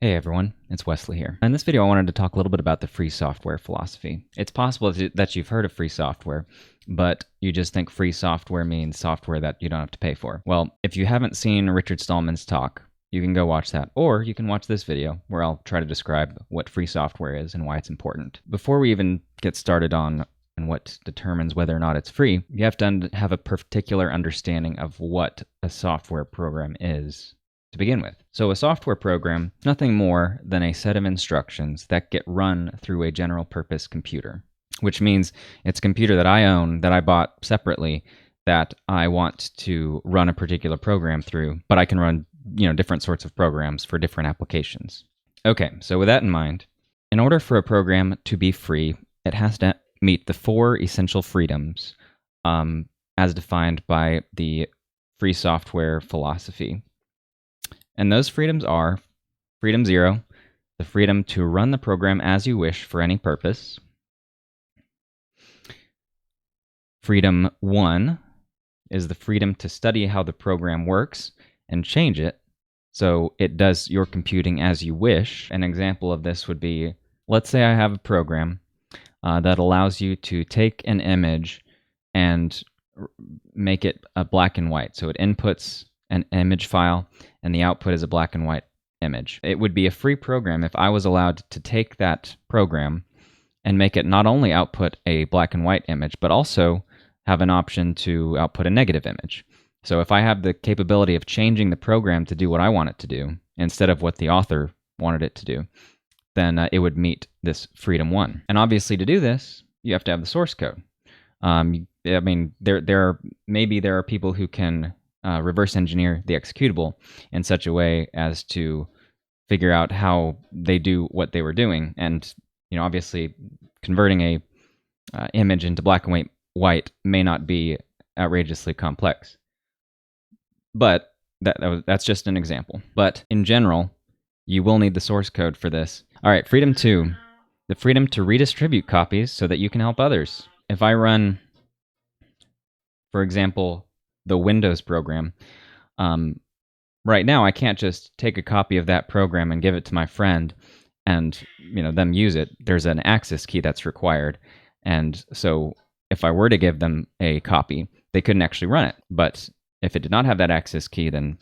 Hey everyone, it's Wesley here. In this video I wanted to talk a little bit about the free software philosophy. It's possible that you've heard of free software, but you just think free software means software that you don't have to pay for. Well, if you haven't seen Richard Stallman's talk, you can go watch that, or you can watch this video where I'll try to describe what free software is and why it's important. Before we even get started on what determines whether or not it's free, you have to have a particular understanding of what a software program is to begin with. So a software program is nothing more than a set of instructions that get run through a general purpose computer, which means it's a computer that I own, that I bought separately, that I want to run a particular program through, but I can run, different sorts of programs for different applications. Okay, so with that in mind, in order for a program to be free, it has to meet the 4 essential freedoms as defined by the free software philosophy. And those freedoms are freedom 0, the freedom to run the program as you wish for any purpose. Freedom 1 is the freedom to study how the program works and change it so it does your computing as you wish. An example of this would be, let's say I have a program that allows you to take an image and make it a black and white. So it inputs an image file, and the output is a black and white image. It would be a free program if I was allowed to take that program and make it not only output a black and white image, but also have an option to output a negative image. So if I have the capability of changing the program to do what I want it to do, instead of what the author wanted it to do, then it would meet this freedom 1. And obviously to do this, you have to have the source code. There are people who can reverse engineer the executable in such a way as to figure out how they do what they were doing. And obviously converting a image into black and white may not be outrageously complex, but that's just an example. But in general, you will need the source code for this. All right, freedom 2, the freedom to redistribute copies so that you can help others. If I run, for example, the Windows program, right now I can't just take a copy of that program and give it to my friend and them use it. There's an access key that's required, and so if I were to give them a copy, they couldn't actually run it. But if it did not have that access key, then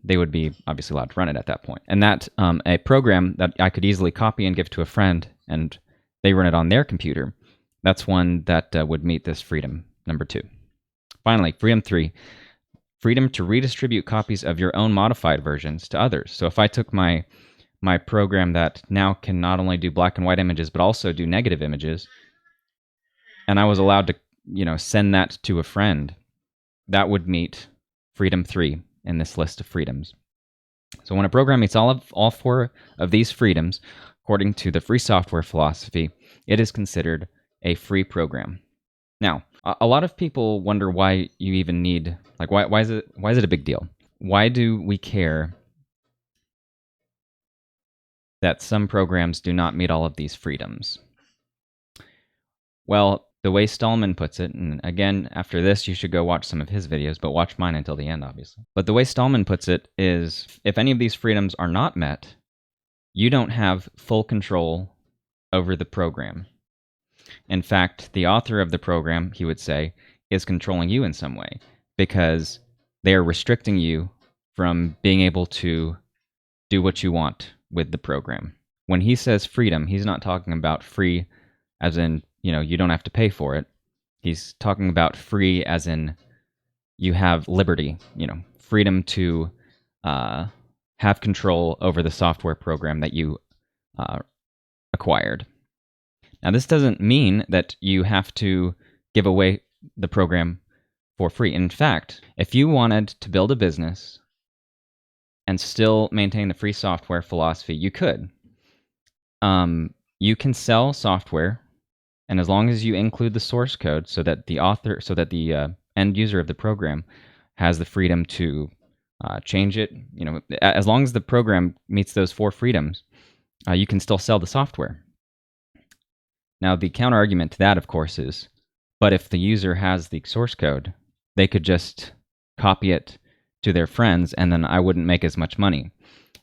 they would be obviously allowed to run it at that point. And that a program that I could easily copy and give to a friend and they run it on their computer, that's one that would meet this freedom number 2. Finally, freedom 3, freedom to redistribute copies of your own modified versions to others. So if I took my program that now can not only do black and white images, but also do negative images, and I was allowed to, send that to a friend, that would meet freedom 3 in this list of freedoms. So when a program meets all 4 of these freedoms, according to the free software philosophy, it is considered a free program. Now, a lot of people wonder why you even need, why is it a big deal? Why do we care that some programs do not meet all of these freedoms? Well, the way Stallman puts it, and again, after this, you should go watch some of his videos, but watch mine until the end, obviously. But the way Stallman puts it is, if any of these freedoms are not met, you don't have full control over the program. In fact, the author of the program, he would say, is controlling you in some way because they are restricting you from being able to do what you want with the program. When he says freedom, he's not talking about free as in, you don't have to pay for it. He's talking about free as in you have liberty, freedom to have control over the software program that you acquired. Now, this doesn't mean that you have to give away the program for free. In fact, if you wanted to build a business and still maintain the free software philosophy, you could. You can sell software, and as long as you include the source code so that the end user of the program has the freedom to change it, as long as the program meets those 4 freedoms, you can still sell the software. Now, the counter-argument to that, of course, is, but if the user has the source code, they could just copy it to their friends, and then I wouldn't make as much money.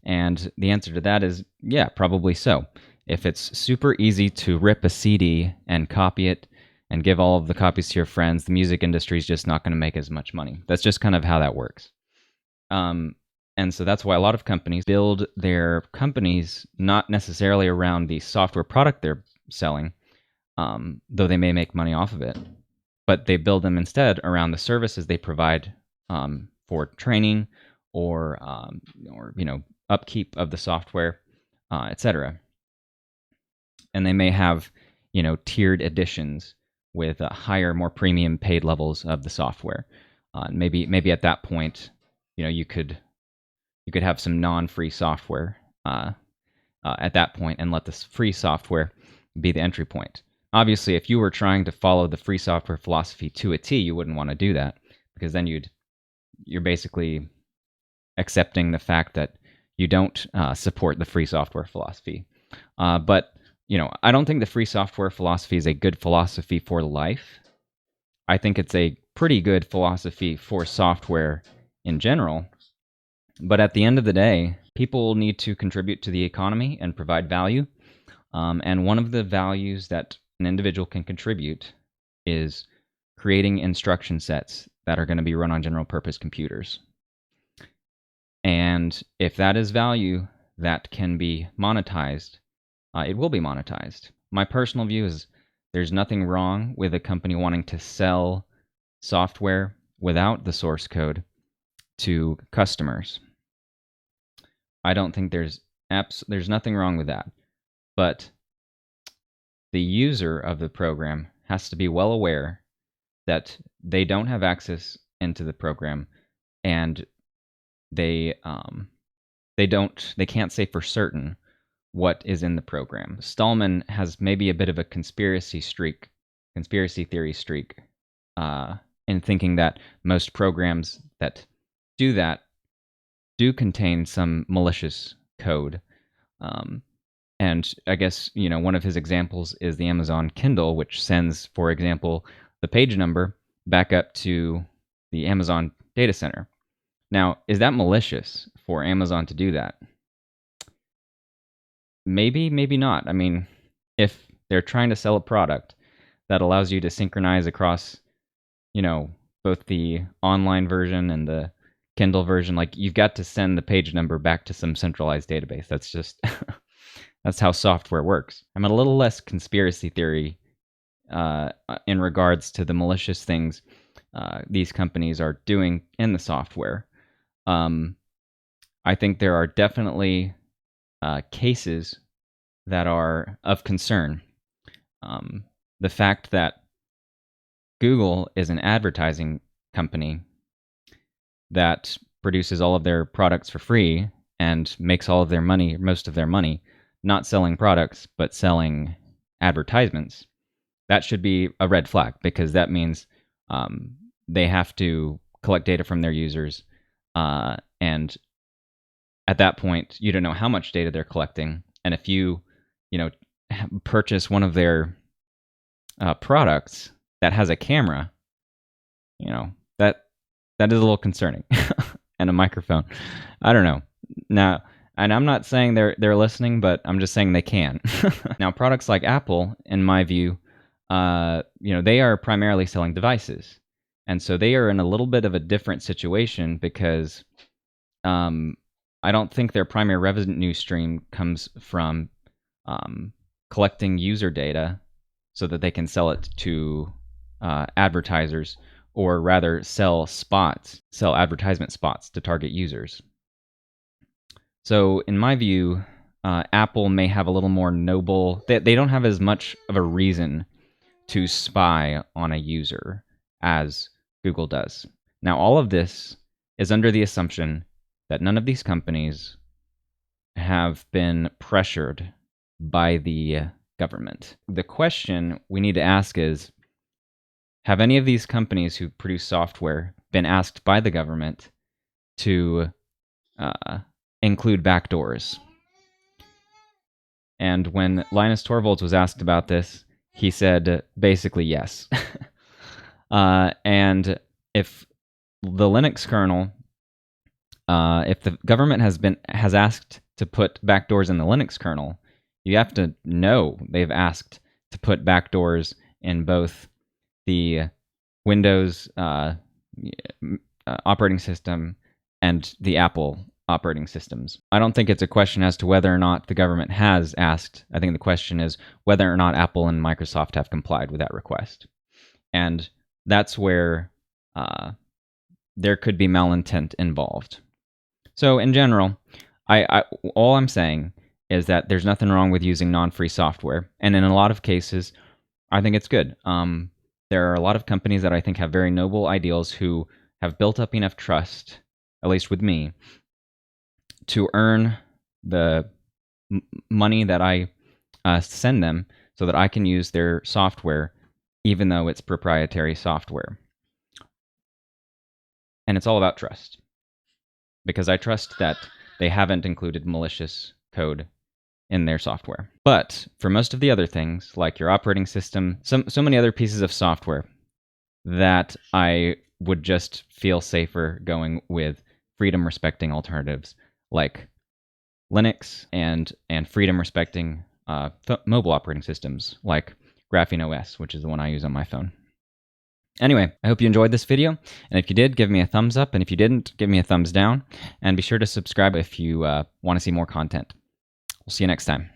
And the answer to that is, yeah, probably so. If it's super easy to rip a CD and copy it and give all of the copies to your friends, the music industry is just not going to make as much money. That's just kind of how that works. And so that's why a lot of companies build their companies not necessarily around the software product they're selling, though they may make money off of it, but they build them instead around the services they provide for training or upkeep of the software, etc. And they may have tiered editions with higher, more premium paid levels of the software. Maybe at that point, you could have some non-free software at that point and let this free software be the entry point. Obviously, if you were trying to follow the free software philosophy to a T, you wouldn't want to do that, because then you're basically accepting the fact that you don't support the free software philosophy. But I don't think the free software philosophy is a good philosophy for life. I think it's a pretty good philosophy for software in general. But at the end of the day, people need to contribute to the economy and provide value. And one of the values that an individual can contribute is creating instruction sets that are going to be run on general purpose computers. And if that is value that can be monetized, it will be monetized. My personal view is there's nothing wrong with a company wanting to sell software without the source code to customers. I don't think there's nothing wrong with that. But the user of the program has to be well aware that they don't have access into the program, and they can't say for certain what is in the program. Stallman has maybe a bit of a conspiracy theory streak, in thinking that most programs that do that do contain some malicious code. And I guess, one of his examples is the Amazon Kindle, which sends, for example, the page number back up to the Amazon data center. Now, is that malicious for Amazon to do that? Maybe, maybe not. I mean, if they're trying to sell a product that allows you to synchronize across, both the online version and the Kindle version, like, you've got to send the page number back to some centralized database. That's just that's how software works. I'm a little less conspiracy theory in regards to the malicious things these companies are doing in the software. I think there are definitely cases that are of concern. The fact that Google is an advertising company that produces all of their products for free and makes all of their money, most of their money, not selling products, but selling advertisements, that should be a red flag, because that means they have to collect data from their users. And at that point, you don't know how much data they're collecting. And if you purchase one of their products that has a camera, that is a little concerning. And a microphone. I don't know. Now, and I'm not saying they're listening, but I'm just saying they can. Now, products like Apple, in my view, they are primarily selling devices. And so they are in a little bit of a different situation, because I don't think their primary revenue stream comes from collecting user data so that they can sell it to advertisers, or rather sell advertisement spots to target users. So in my view, Apple may have a little more noble... They don't have as much of a reason to spy on a user as Google does. Now, all of this is under the assumption that none of these companies have been pressured by the government. The question we need to ask is, have any of these companies who produce software been asked by the government to include backdoors? And when Linus Torvalds was asked about this, he said basically yes. And if the Linux kernel If the government has asked to put backdoors in the Linux kernel, you have to know they've asked to put backdoors in both the Windows operating system and the Apple operating systems. I don't think it's a question as to whether or not the government has asked. I think the question is whether or not Apple and Microsoft have complied with that request. And that's where there could be malintent involved. So in general, all I'm saying is that there's nothing wrong with using non-free software. And in a lot of cases, I think it's good. There are a lot of companies that I think have very noble ideals who have built up enough trust, at least with me, to earn the money that I send them so that I can use their software, even though it's proprietary software. And it's all about trust, because I trust that they haven't included malicious code in their software. But for most of the other things, like your operating system, so many other pieces of software, that I would just feel safer going with freedom-respecting alternatives like Linux and freedom-respecting mobile operating systems like Graphene OS, which is the one I use on my phone. Anyway, I hope you enjoyed this video, and if you did, give me a thumbs up, and if you didn't, give me a thumbs down, and be sure to subscribe if you want to see more content. We'll see you next time.